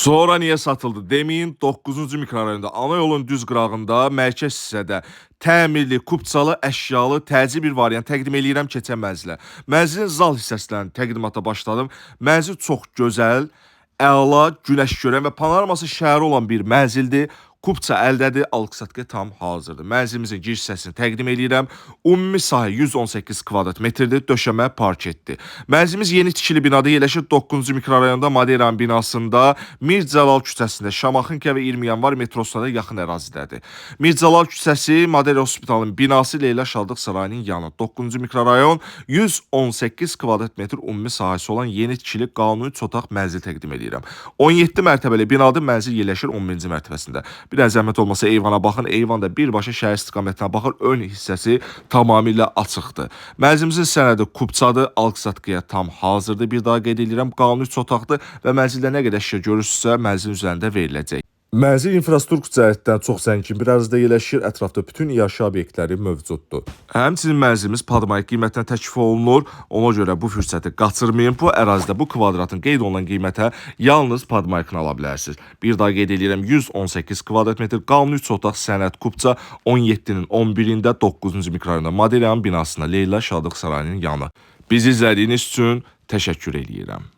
Sonra niyə satıldı deməyin, 9-cu mikrorayonda ana yolun düz qırağında mərkəz hissədə təmirli, kupçalı, əşyalı, təcil bir variant təqdim eləyirəm keçən mənzilə. Mənzilin zal hissəsindən təqdimata başladım. Mənzil çox gözəl, əla, günəş görən və panoraması şəhəri olan bir mənzildir. Kupça əldədir, alqı-satqıya tam hazırdır. Mənzilimizin giriş hissəsini təqdim eləyirəm. Ümumi sahə 118 kvadrat metrdir, döşəmə parketdir. Mənzilimiz yeni tikili binada yerləşir 9-cu mikrorayonda Maderan binasında Mir Cəlal küçəsində Şamaxınka və 20 yanvar metrosuna yaxın ərazidədir. Mir Cəlal küçəsi Madera Hospitalın binası Leyla Şadlıq Sarayının yanı. 9-cu mikrorayon 118 kvadrat metr ümumi sahəsi olan yeni tikili qanuni çotaq mənzil təqdim edirəm. 17 mərtəbəli binada mənzil yerləşir 11-ci mərtəbəsində. Bir də zəhmət olmasa eyvana baxın. Eyvan da birbaşa şəhər istiqamətinə baxır. Ön hissəsi tamamilə açıqdır. Mənzilimizin sənədi kupçadır. Alqı-satqıya tam hazırdır. Bir daha qeyd edirəm. Qanuni üç otaqdır və mənzildə nə qədər şişə görürsünüzsə mənzilin üzərində veriləcək. Mənzil infrastruktur cəhətdən çox zəngin bir ərazidə yerləşir, ətrafda bütün yaşayış obyektləri mövcuddur. Həmçinin mənzilimiz padmayı qiymətinə təklif olunur, ona görə bu fürsəti qaçırmayın. Bu ərazidə bu kvadratın qeyd olunan qiymətə yalnız padmayını ala bilərsiniz. Bir daha qeyd edirəm, 118 kvadrat metr qanuni 3 otaq sənəd kupça 17-nin 11-də 9-cu mikrorayonda Maderan binasında Leyla Şadlıq Sarayının yanı. Bizi izlədiyiniz üçün təşəkkür edirəm.